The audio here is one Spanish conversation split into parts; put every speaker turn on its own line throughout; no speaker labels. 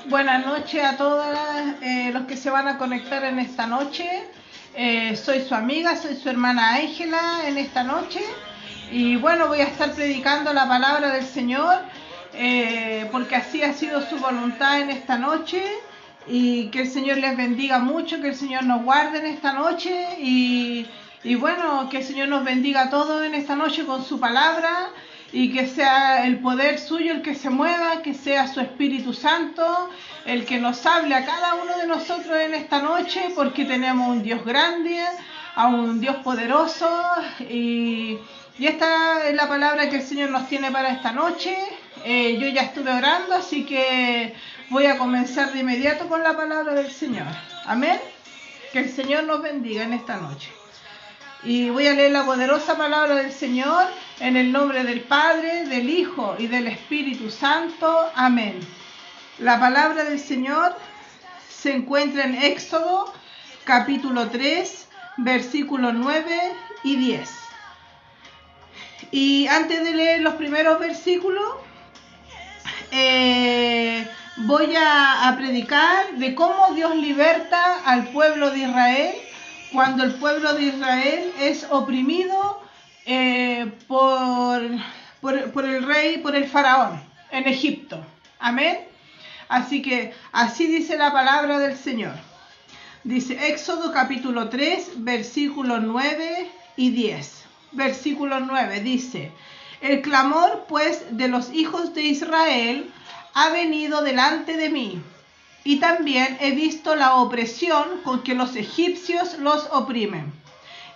Buenas noches a todos los que se van a conectar en esta noche. Soy su amiga, soy su hermana Ángela en esta noche. Y bueno, voy a estar predicando la palabra del Señor, porque así ha sido su voluntad en esta noche. Y que el Señor les bendiga mucho, que el Señor nos guarde en esta noche. Y bueno, que el Señor nos bendiga a todos en esta noche con su palabra. Y que sea el poder suyo el que se mueva, que sea su Espíritu Santo el que nos hable a cada uno de nosotros en esta noche, porque tenemos un Dios grande, a un Dios poderoso, y esta es la palabra que el Señor nos tiene para esta noche. Yo ya estuve orando, así que voy a comenzar de inmediato con la palabra del Señor. Amén. Que el Señor nos bendiga en esta noche. Y voy a leer la poderosa palabra del Señor en el nombre del Padre, del Hijo y del Espíritu Santo. Amén. La palabra del Señor se encuentra en Éxodo, capítulo 3, versículos 9 y 10. Y antes de leer los primeros versículos, voy a predicar de cómo Dios liberta al pueblo de Israel cuando el pueblo de Israel es oprimido por el rey, por el faraón en Egipto. Amén. Así que así dice la palabra del Señor. Dice Éxodo capítulo 3, versículos 9 y 10. Versículo 9 dice: el clamor pues de los hijos de Israel ha venido delante de mí, y también he visto la opresión con que los egipcios los oprimen.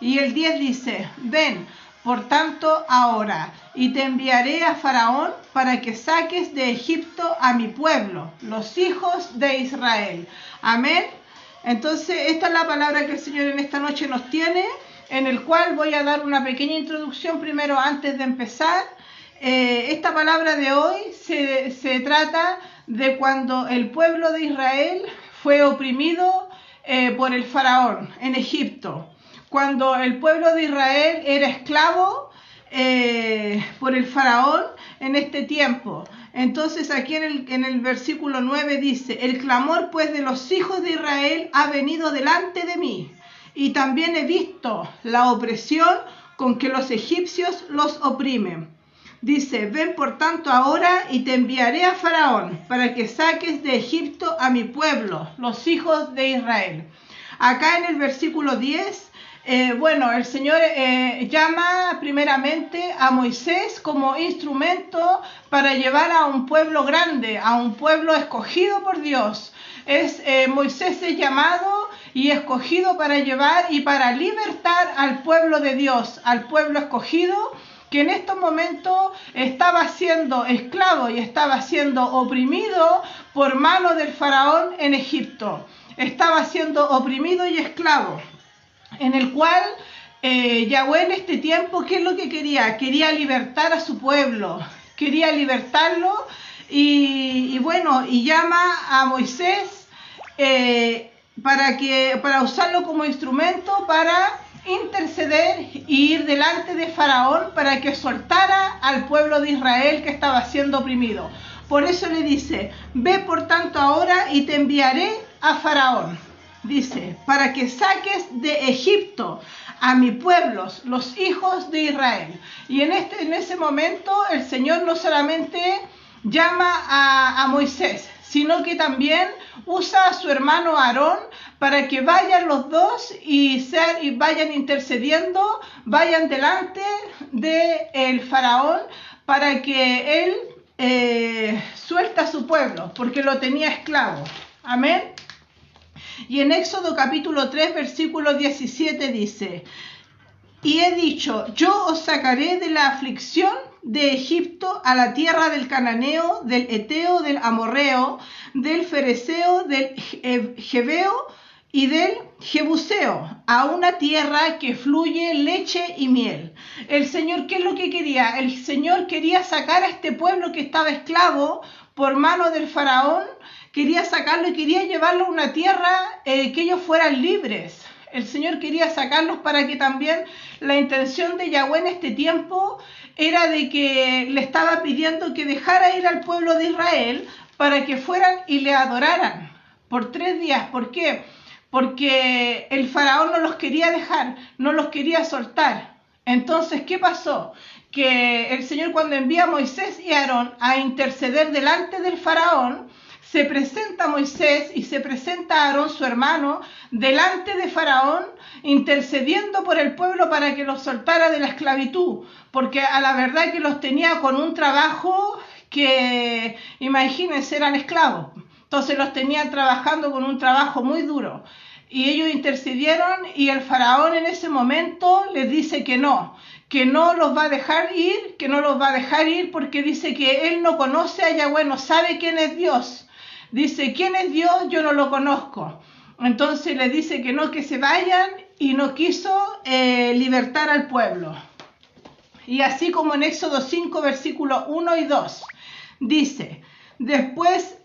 Y el 10 dice: ven, por tanto, ahora, y te enviaré a Faraón para que saques de Egipto a mi pueblo, los hijos de Israel. Amén. Entonces, esta es la palabra que el Señor en esta noche nos tiene, en el cual voy a dar una pequeña introducción primero antes de empezar. Esta palabra de hoy se trata de cuando el pueblo de Israel fue oprimido por el faraón en Egipto. Cuando el pueblo de Israel era esclavo por el faraón en este tiempo. Entonces aquí en el versículo 9 dice: el clamor pues de los hijos de Israel ha venido delante de mí, y también he visto la opresión con que los egipcios los oprimen. Dice: ven por tanto ahora y te enviaré a Faraón para que saques de Egipto a mi pueblo, los hijos de Israel. Acá en el versículo 10, el Señor llama primeramente a Moisés como instrumento para llevar a un pueblo grande, a un pueblo escogido por Dios. Moisés es llamado y escogido para llevar y para libertar al pueblo de Dios, al pueblo escogido, que en estos momentos estaba siendo esclavo y estaba siendo oprimido por mano del faraón en Egipto. Estaba siendo oprimido y esclavo, en el cual Yahweh en este tiempo, ¿qué es lo que quería? Quería libertar a su pueblo, quería libertarlo, y llama a Moisés para usarlo como instrumento para interceder y ir delante de Faraón para que soltara al pueblo de Israel que estaba siendo oprimido. Por eso le dice: ve por tanto ahora y te enviaré a Faraón. Dice: para que saques de Egipto a mi pueblo, los hijos de Israel. Y en ese momento el Señor no solamente llama a Moisés, sino que también usa a su hermano Aarón para que vayan los dos y vayan intercediendo, vayan delante del faraón para que él suelta a su pueblo, porque lo tenía esclavo. Amén. Y en Éxodo capítulo 3, versículo 17 dice: y he dicho, yo os sacaré de la aflicción de Egipto a la tierra del cananeo, del eteo, del amorreo, del fereceo, del jebeo y del jebuseo, a una tierra que fluye leche y miel. El Señor, ¿qué es lo que quería? El Señor quería sacar a este pueblo que estaba esclavo por mano del faraón, quería sacarlo y quería llevarlo a una tierra que ellos fueran libres. El Señor quería sacarlos para que también la intención de Yahweh en este tiempo era de que le estaba pidiendo que dejara ir al pueblo de Israel para que fueran y le adoraran por 3 días. ¿Por qué? Porque el faraón no los quería dejar, no los quería soltar. Entonces, ¿qué pasó? Que el Señor, cuando envía a Moisés y a Aarón a interceder delante del faraón, se presenta Moisés y se presenta Aarón, su hermano, delante de Faraón, intercediendo por el pueblo para que los soltara de la esclavitud, porque a la verdad que los tenía con un trabajo que, imagínense, eran esclavos. Entonces los tenían trabajando con un trabajo muy duro. Y ellos intercedieron y el faraón en ese momento les dice que no los va a dejar ir, que no los va a dejar ir porque dice que él no conoce a Yahweh, no sabe quién es Dios. Dice, ¿quién es Dios? Yo no lo conozco. Entonces le dice que no, que se vayan, y no quiso libertar al pueblo. Y así como en Éxodo 5, versículos 1 y 2, dice, después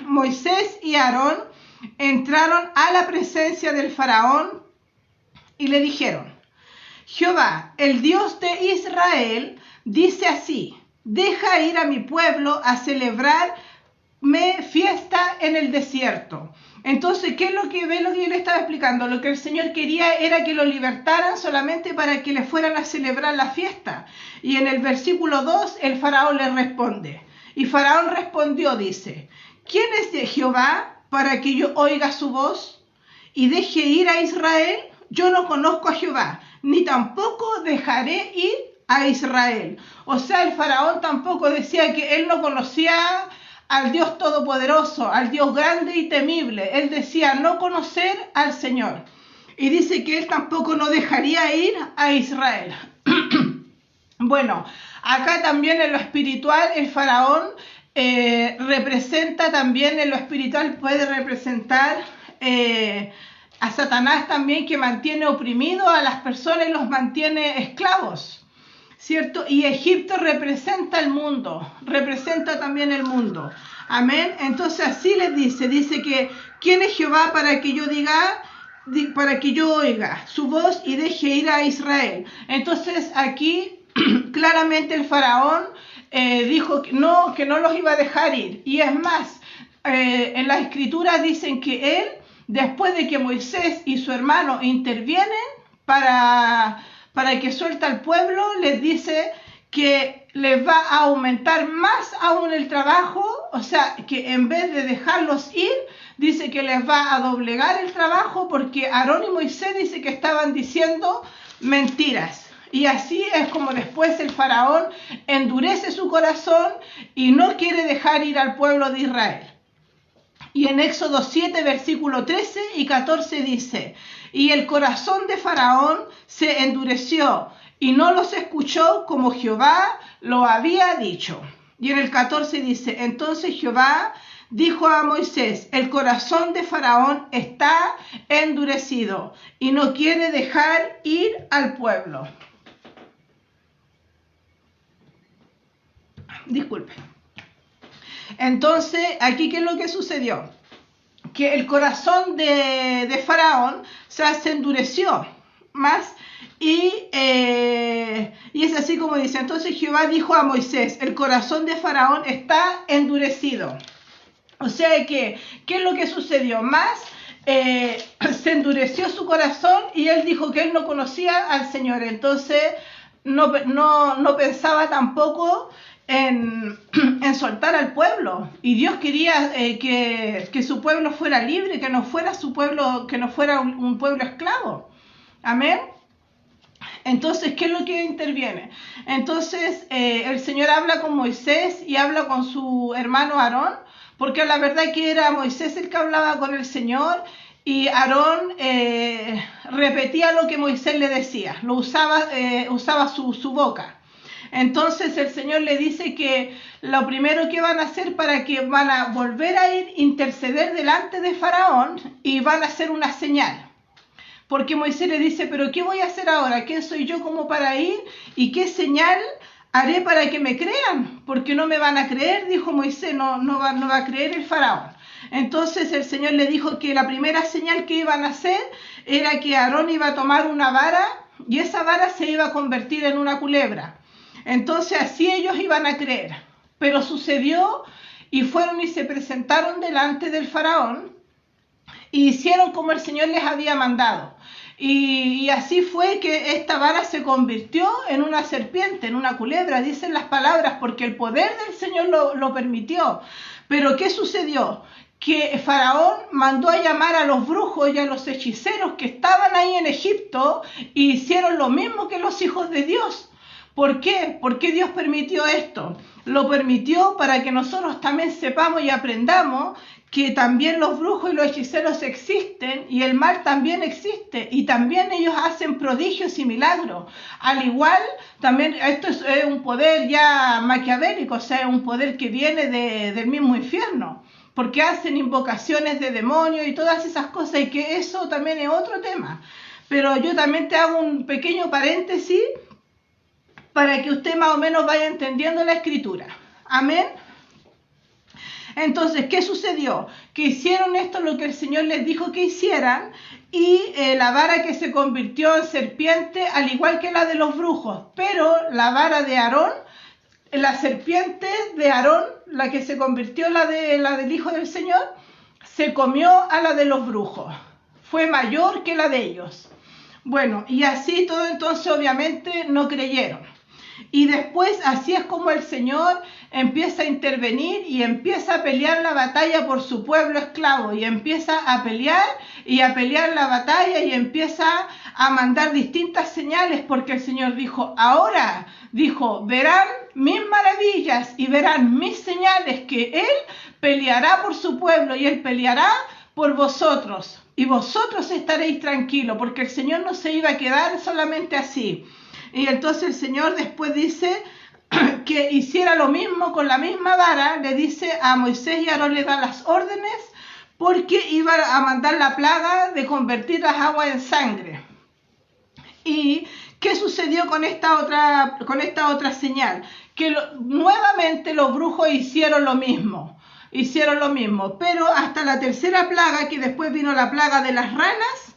Moisés y Aarón entraron a la presencia del faraón y le dijeron, Jehová, el Dios de Israel, dice así, deja ir a mi pueblo a celebrarme fiesta en el desierto. Entonces, ¿qué es lo que yo le estaba explicando? Lo que el Señor quería era que lo libertaran solamente para que le fueran a celebrar la fiesta. Y en el versículo 2, el faraón le responde. Y faraón respondió, dice, ¿quién es de Jehová para que yo oiga su voz y deje ir a Israel? Yo no conozco a Jehová, ni tampoco dejaré ir a Israel. O sea, el faraón tampoco decía que él no conocía al Dios todopoderoso, al Dios grande y temible. Él decía no conocer al Señor. Y dice que él tampoco no dejaría ir a Israel. Bueno, acá también en lo espiritual el faraón representa también, en lo espiritual puede representar a Satanás también, que mantiene oprimido a las personas y los mantiene esclavos, ¿cierto? Y Egipto representa el mundo, representa también el mundo. Amén. Entonces así les dice que ¿quién es Jehová para que yo para que yo oiga su voz y deje ir a Israel? Entonces aquí claramente el faraón dijo que no los iba a dejar ir. Y es más, en las escrituras dicen que él, después de que Moisés y su hermano intervienen para que suelta al pueblo, les dice que les va a aumentar más aún el trabajo, o sea, que en vez de dejarlos ir, dice que les va a doblegar el trabajo, porque Aarón y Moisés dice que estaban diciendo mentiras. Y así es como después el faraón endurece su corazón y no quiere dejar ir al pueblo de Israel. Y en Éxodo 7, versículo 13 y 14 dice, y el corazón de Faraón se endureció y no los escuchó como Jehová lo había dicho. Y en el 14 dice, entonces Jehová dijo a Moisés, el corazón de Faraón está endurecido y no quiere dejar ir al pueblo. Disculpe. Entonces, aquí, ¿qué es lo que sucedió? Que el corazón de Faraón se endureció más y es así como dice. Entonces Jehová dijo a Moisés, el corazón de Faraón está endurecido. O sea que, ¿qué es lo que sucedió? Más se endureció su corazón y él dijo que él no conocía al Señor. Entonces no pensaba tampoco en soltar al pueblo, y Dios quería que su pueblo fuera libre, que no fuera su pueblo, que no fuera un pueblo esclavo. Amén. Entonces, ¿qué es lo que interviene? Entonces el Señor habla con Moisés y habla con su hermano Aarón, porque la verdad que era Moisés el que hablaba con el Señor, y Aarón repetía lo que Moisés le decía, lo usaba su boca. Entonces el Señor le dice que lo primero que van a hacer, para que van a volver a interceder delante de Faraón, y van a hacer una señal. Porque Moisés le dice, pero ¿qué voy a hacer ahora? ¿Quién soy yo como para ir? ¿Y qué señal haré para que me crean? Porque no me van a creer, dijo Moisés, no va a creer el Faraón. Entonces el Señor le dijo que la primera señal que iban a hacer era que Aarón iba a tomar una vara, y esa vara se iba a convertir en una culebra. Entonces así ellos iban a creer. Pero sucedió y fueron y se presentaron delante del faraón y hicieron como el Señor les había mandado. Y así fue que esta vara se convirtió en una serpiente, en una culebra, dicen las palabras, porque el poder del Señor lo permitió. Pero ¿qué sucedió? Que Faraón mandó a llamar a los brujos y a los hechiceros que estaban ahí en Egipto e hicieron lo mismo que los hijos de Dios. ¿Por qué? ¿Por qué Dios permitió esto? Lo permitió para que nosotros también sepamos y aprendamos que también los brujos y los hechiceros existen y el mal también existe y también ellos hacen prodigios y milagros. Al igual, también esto es un poder ya maquiavélico, o sea, un poder que viene del mismo infierno, porque hacen invocaciones de demonios y todas esas cosas, y que eso también es otro tema. Pero yo también te hago un pequeño paréntesis para que usted más o menos vaya entendiendo la escritura. Amén. Entonces, ¿qué sucedió? Que hicieron esto lo que el Señor les dijo que hicieran, y la vara que se convirtió en serpiente, al igual que la de los brujos, pero la vara de Aarón, la serpiente de Aarón, la que se convirtió la del Hijo del Señor, se comió a la de los brujos. Fue mayor que la de ellos. Bueno, y así todo, entonces obviamente no creyeron. Y después así es como el Señor empieza a intervenir y empieza a pelear la batalla por su pueblo esclavo, y empieza a pelear la batalla y empieza a mandar distintas señales, porque el Señor dijo, ahora, verán mis maravillas y verán mis señales, que Él peleará por su pueblo y Él peleará por vosotros, y vosotros estaréis tranquilos, porque el Señor no se iba a quedar solamente así. Y entonces el Señor después dice que hiciera lo mismo con la misma vara, le dice a Moisés y a Aarón, le da las órdenes, porque iba a mandar la plaga de convertir las aguas en sangre. ¿Y qué sucedió con esta otra señal? Que nuevamente los brujos hicieron lo mismo, pero hasta la tercera plaga, que después vino la plaga de las ranas,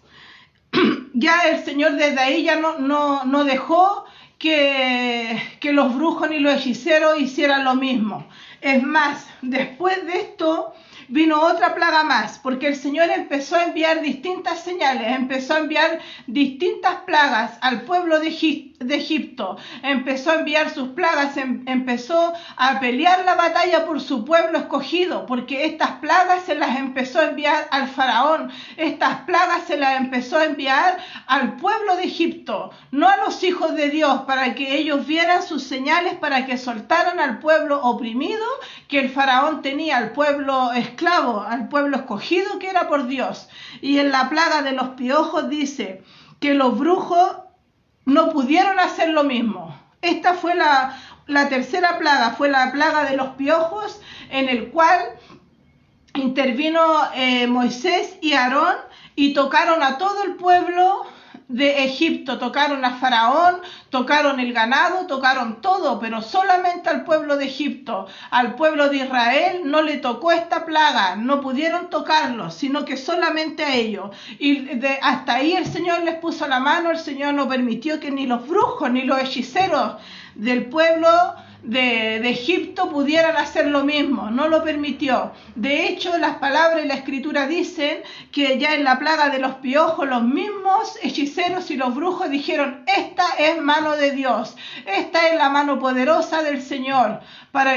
ya el Señor desde ahí ya no dejó que los brujos ni los hechiceros hicieran lo mismo. Es más, después de esto vino otra plaga más, porque el Señor empezó a enviar distintas señales, empezó a enviar distintas plagas al pueblo de Egipto, empezó a enviar sus plagas, empezó a pelear la batalla por su pueblo escogido, porque estas plagas se las empezó a enviar al faraón, estas plagas se las empezó a enviar al pueblo de Egipto, no a los hijos de Dios, para que ellos vieran sus señales, para que soltaran al pueblo oprimido que el faraón tenía, al pueblo esclavo, al pueblo escogido que era por Dios. Y en la plaga de los piojos dice que los brujos no pudieron hacer lo mismo. Esta fue la tercera plaga, fue la plaga de los piojos, en el cual intervino Moisés y Aarón y tocaron a todo el pueblo de Egipto, tocaron a Faraón, tocaron el ganado, tocaron todo, pero solamente al pueblo de Egipto, al pueblo de Israel no le tocó esta plaga, no pudieron tocarlo, sino que solamente a ellos. Y hasta ahí el Señor les puso la mano, el Señor no permitió que ni los brujos ni los hechiceros del pueblo de Egipto pudieran hacer lo mismo, no lo permitió. De hecho, las palabras y la escritura dicen que ya en la plaga de los piojos, los mismos hechiceros y los brujos dijeron, esta es mano de Dios, esta es la mano poderosa del Señor,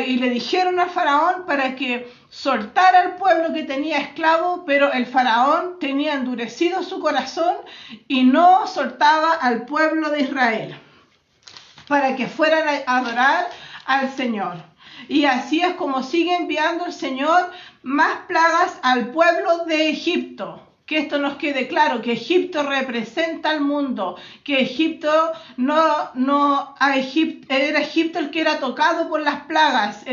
y le dijeron al faraón para que soltara al pueblo que tenía esclavo, pero el faraón tenía endurecido su corazón y no soltaba al pueblo de Israel para que fueran a adorar al Señor. Y así es como sigue enviando el Señor más plagas al pueblo de Egipto. Que esto nos quede claro, que Egipto representa al mundo, que Egipto era Egipto el que era tocado por las plagas,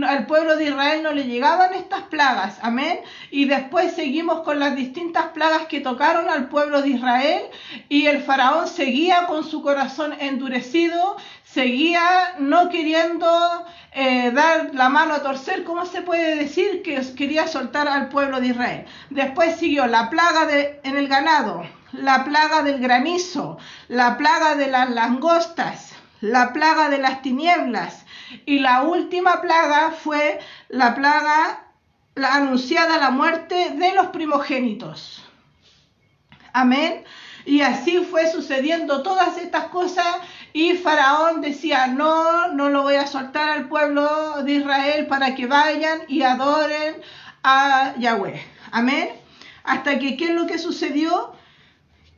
al pueblo de Israel no le llegaban estas plagas, amén. Y después seguimos con las distintas plagas que tocaron al pueblo de Israel, y el faraón seguía con su corazón endurecido, seguía no queriendo dar la mano a torcer, ¿cómo se puede decir? Que quería soltar al pueblo de Israel. Después siguió la plaga en el ganado, la plaga del granizo, la plaga de las langostas, la plaga de las tinieblas, y la última plaga fue la plaga anunciada, la muerte de los primogénitos. Amén. Y así fue sucediendo todas estas cosas y Faraón decía, no lo voy a soltar al pueblo de Israel para que vayan y adoren a Yahweh. Amén. Hasta que, ¿qué es lo que sucedió?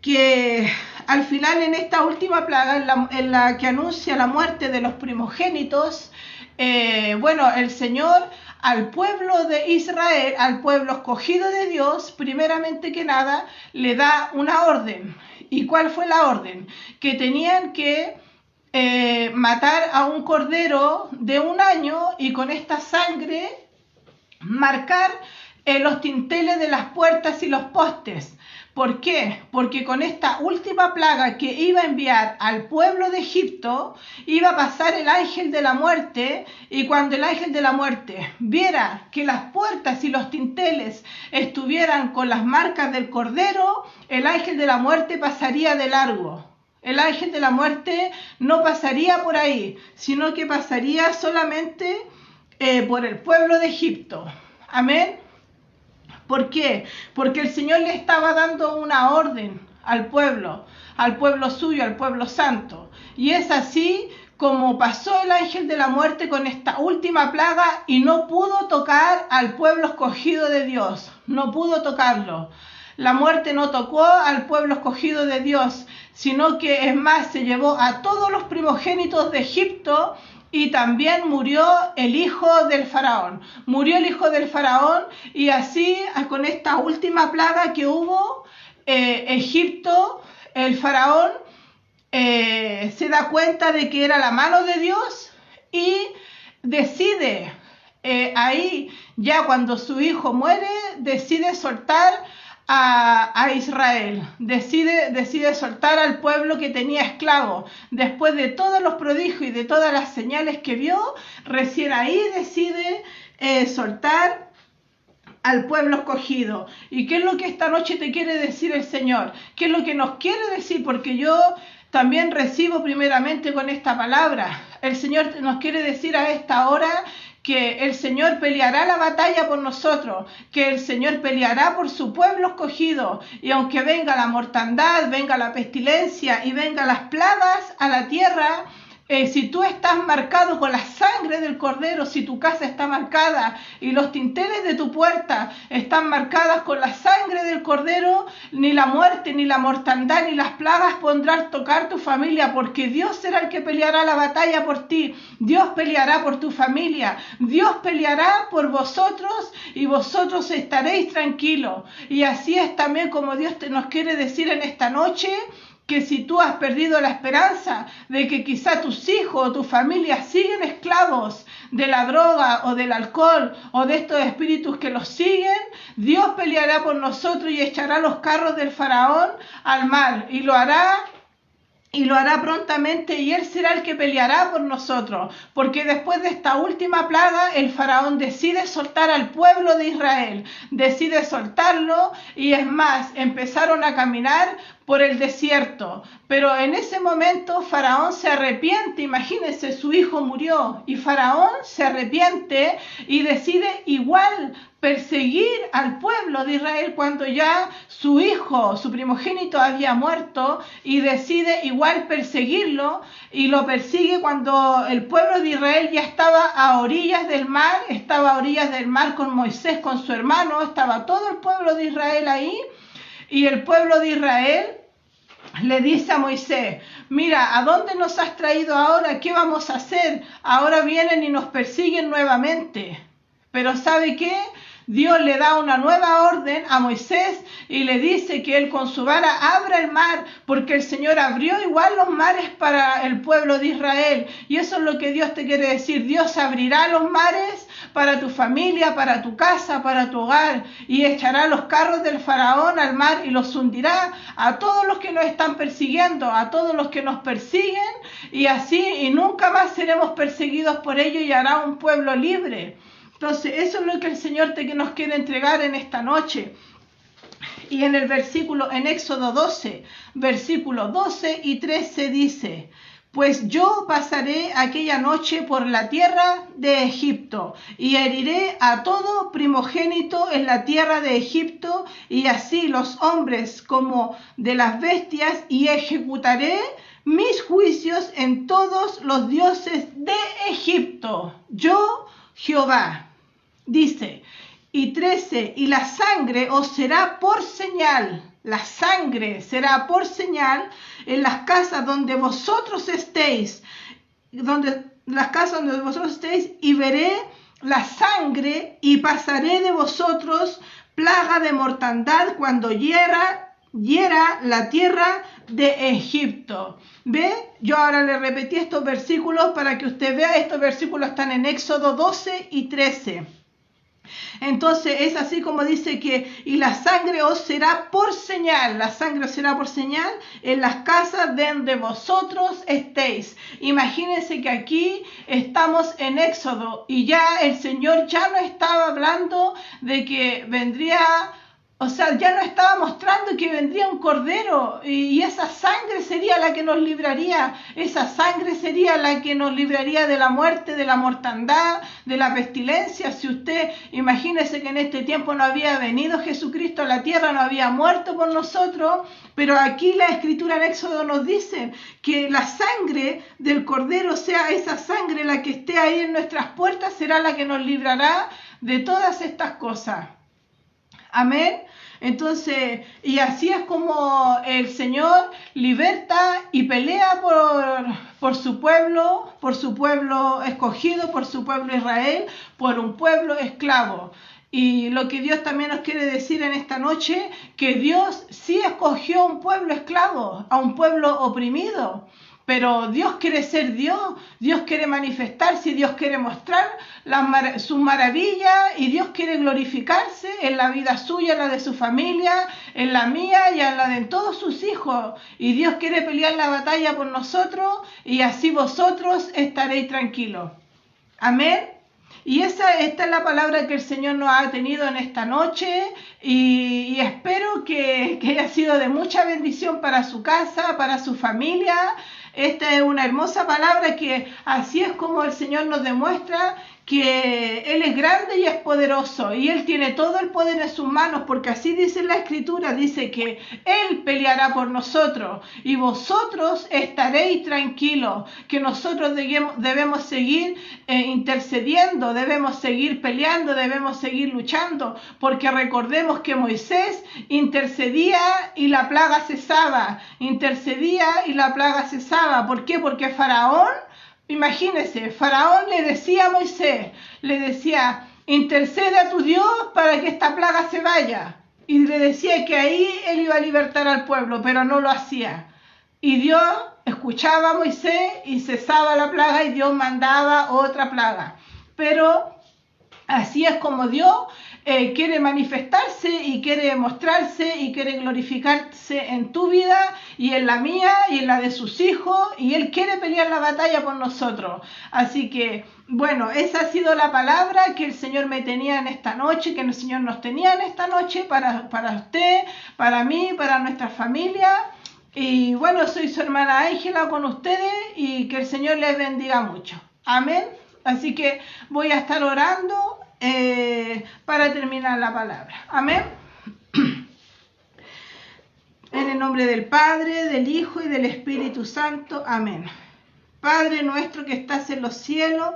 Que al final, en esta última plaga, en la que anuncia la muerte de los primogénitos, el Señor al pueblo de Israel, al pueblo escogido de Dios, primeramente que nada, le da una orden. ¿Y cuál fue la orden? Que tenían que matar a un cordero de 1 año y con esta sangre marcar los dinteles de las puertas y los postes. ¿Por qué? Porque con esta última plaga que iba a enviar al pueblo de Egipto, iba a pasar el ángel de la muerte, y cuando el ángel de la muerte viera que las puertas y los dinteles estuvieran con las marcas del cordero, el ángel de la muerte pasaría de largo. El ángel de la muerte no pasaría por ahí, sino que pasaría solamente por el pueblo de Egipto. Amén. ¿Por qué? Porque el Señor le estaba dando una orden al pueblo suyo, al pueblo santo. Y es así como pasó el ángel de la muerte con esta última plaga y no pudo tocar al pueblo escogido de Dios. No pudo tocarlo. La muerte no tocó al pueblo escogido de Dios, sino que, es más, se llevó a todos los primogénitos de Egipto. Y también murió el hijo del faraón. Murió el hijo del faraón y así, con esta última plaga que hubo, Egipto, el faraón, se da cuenta de que era la mano de Dios y decide, ahí ya cuando su hijo muere, decide soltar a Israel, decide soltar al pueblo que tenía esclavo. Después de todos los prodigios y de todas las señales que vio, recién ahí decide soltar al pueblo escogido. ¿Y qué es lo que esta noche te quiere decir el Señor? ¿Qué es lo que nos quiere decir? Porque yo también recibo primeramente con esta palabra. El Señor nos quiere decir a esta hora que el Señor peleará la batalla por nosotros, que el Señor peleará por su pueblo escogido, y aunque venga la mortandad, venga la pestilencia y venga las plagas a la tierra, si tú estás marcado con la sangre del Cordero, si tu casa está marcada y los dinteles de tu puerta están marcadas con la sangre del Cordero, ni la muerte, ni la mortandad, ni las plagas podrán tocar tu familia, porque Dios será el que peleará la batalla por ti. Dios peleará por tu familia. Dios peleará por vosotros y vosotros estaréis tranquilos. Y así es también como Dios nos quiere decir en esta noche, que si tú has perdido la esperanza de que quizá tus hijos o tu familia siguen esclavos de la droga o del alcohol o de estos espíritus que los siguen, Dios peleará por nosotros y echará los carros del faraón al mar, y lo hará prontamente, y él será el que peleará por nosotros, porque después de esta última plaga, el faraón decide soltar al pueblo de Israel, decide soltarlo, y es más, empezaron a caminar por el desierto, pero en ese momento Faraón se arrepiente. Imagínense, su hijo murió y Faraón se arrepiente y decide igual perseguir al pueblo de Israel cuando ya su hijo, su primogénito, había muerto, y decide igual perseguirlo, y lo persigue cuando el pueblo de Israel ya estaba a orillas del mar, con Moisés, con su hermano, estaba todo el pueblo de Israel ahí. Y el pueblo de Israel le dice a Moisés: mira, ¿a dónde nos has traído ahora? ¿Qué vamos a hacer? Ahora vienen y nos persiguen nuevamente. Pero ¿sabe qué? Dios le da una nueva orden a Moisés y le dice que él con su vara abra el mar, porque el Señor abrió igual los mares para el pueblo de Israel. Y eso es lo que Dios te quiere decir. Dios abrirá los mares para tu familia, para tu casa, para tu hogar, y echará los carros del faraón al mar y los hundirá a todos los que nos están persiguiendo, a todos los que nos persiguen, y así, y nunca más seremos perseguidos por ellos, y hará un pueblo libre. Entonces, eso es lo que el Señor nos quiere entregar en esta noche. Y en Éxodo 12, versículos 12 y 13 dice: Pues yo pasaré aquella noche por la tierra de Egipto y heriré a todo primogénito en la tierra de Egipto y así los hombres como de las bestias y ejecutaré mis juicios en todos los dioses de Egipto. Yo, Jehová, dice. Y 13, y la sangre os será por señal. La sangre será por señal en las casas donde vosotros estéis, y veré la sangre y pasaré de vosotros plaga de mortandad cuando hiera la tierra de Egipto. ¿Ve? Yo ahora le repetí estos versículos para que usted vea. Estos versículos están en Éxodo 12 y 13. Entonces es así como dice que, y la sangre os será por señal, la sangre os será por señal en las casas donde vosotros estéis. Imagínense que aquí estamos en Éxodo y ya el Señor ya no estaba hablando de que vendría, o sea, ya nos estaba mostrando que vendría un cordero y esa sangre sería la que nos libraría. Esa sangre sería la que nos libraría de la muerte, de la mortandad, de la pestilencia. Si usted imagínese que en este tiempo no había venido Jesucristo a la tierra, no había muerto por nosotros, pero aquí la Escritura en Éxodo nos dice que la sangre del cordero, sea esa sangre la que esté ahí en nuestras puertas, será la que nos librará de todas estas cosas. Amén. Entonces, y así es como el Señor liberta y pelea por su pueblo escogido, por su pueblo Israel, por un pueblo esclavo. Y lo que Dios también nos quiere decir en esta noche, que Dios sí escogió a un pueblo esclavo, a un pueblo oprimido. Pero Dios quiere ser Dios, Dios quiere manifestarse, Dios quiere mostrar sus maravillas y Dios quiere glorificarse en la vida suya, en la de su familia, en la mía y en la de todos sus hijos. Y Dios quiere pelear la batalla por nosotros y así vosotros estaréis tranquilos. Amén. Y esta es la palabra que el Señor nos ha tenido en esta noche y espero que haya sido de mucha bendición para su casa, para su familia. Esta es una hermosa palabra que así es como el Señor nos demuestra que Él es grande y es poderoso y Él tiene todo el poder en sus manos, porque así dice la Escritura, dice que Él peleará por nosotros y vosotros estaréis tranquilos, que nosotros debemos seguir intercediendo, debemos seguir peleando, debemos seguir luchando, porque recordemos que Moisés intercedía y la plaga cesaba, ¿por qué? Porque Faraón, imagínense, Faraón le decía a Moisés, le decía, intercede a tu Dios para que esta plaga se vaya. Y le decía que ahí él iba a libertar al pueblo, pero no lo hacía. Y Dios escuchaba a Moisés y cesaba la plaga y Dios mandaba otra plaga. Pero así es como Dios quiere manifestarse y quiere mostrarse y quiere glorificarse en tu vida y en la mía y en la de sus hijos, y Él quiere pelear la batalla por nosotros. Así que, bueno, esa ha sido la palabra que el Señor me tenía en esta noche, que el Señor nos tenía en esta noche para usted, para mí, para nuestra familia. Y bueno, soy su hermana Ángela con ustedes y que el Señor les bendiga mucho. Amén. Así que voy a estar orando para terminar la palabra. Amén. En el nombre del Padre, del Hijo y del Espíritu Santo. Amén. Padre nuestro que estás en los cielos,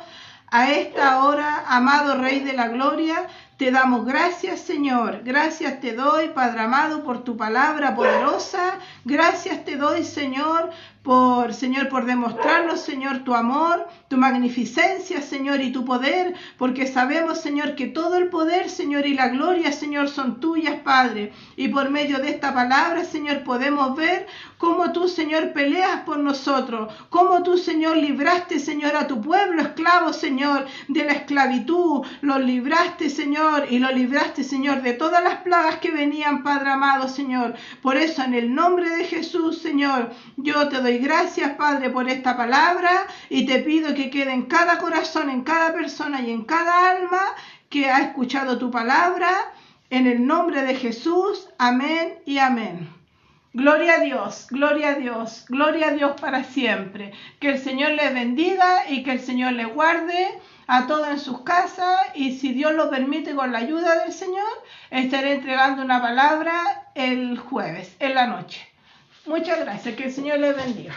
a esta hora, amado Rey de la Gloria, te damos gracias, Señor. Gracias te doy, Padre amado, por tu palabra poderosa. Gracias te doy, Señor, por demostrarnos, Señor, tu amor, tu magnificencia, Señor, y tu poder, porque sabemos, Señor, que todo el poder, Señor, y la gloria, Señor, son tuyas, Padre. Y por medio de esta palabra, Señor, podemos ver cómo tú, Señor, peleas por nosotros, cómo tú, Señor, libraste, Señor, a tu pueblo esclavo, Señor, de la esclavitud, los libraste, Señor, y lo libraste, Señor, de todas las plagas que venían, Padre amado, Señor. Por eso, en el nombre de Jesús, Señor, yo te doy gracias, Padre, por esta palabra y te pido que quede en cada corazón, en cada persona y en cada alma que ha escuchado tu palabra. En el nombre de Jesús, amén y amén. Gloria a Dios, gloria a Dios, gloria a Dios para siempre. Que el Señor les bendiga y que el Señor les guarde a todos en sus casas, y si Dios lo permite, con la ayuda del Señor, estaré entregando una palabra el jueves, en la noche. Muchas gracias, que el Señor les bendiga.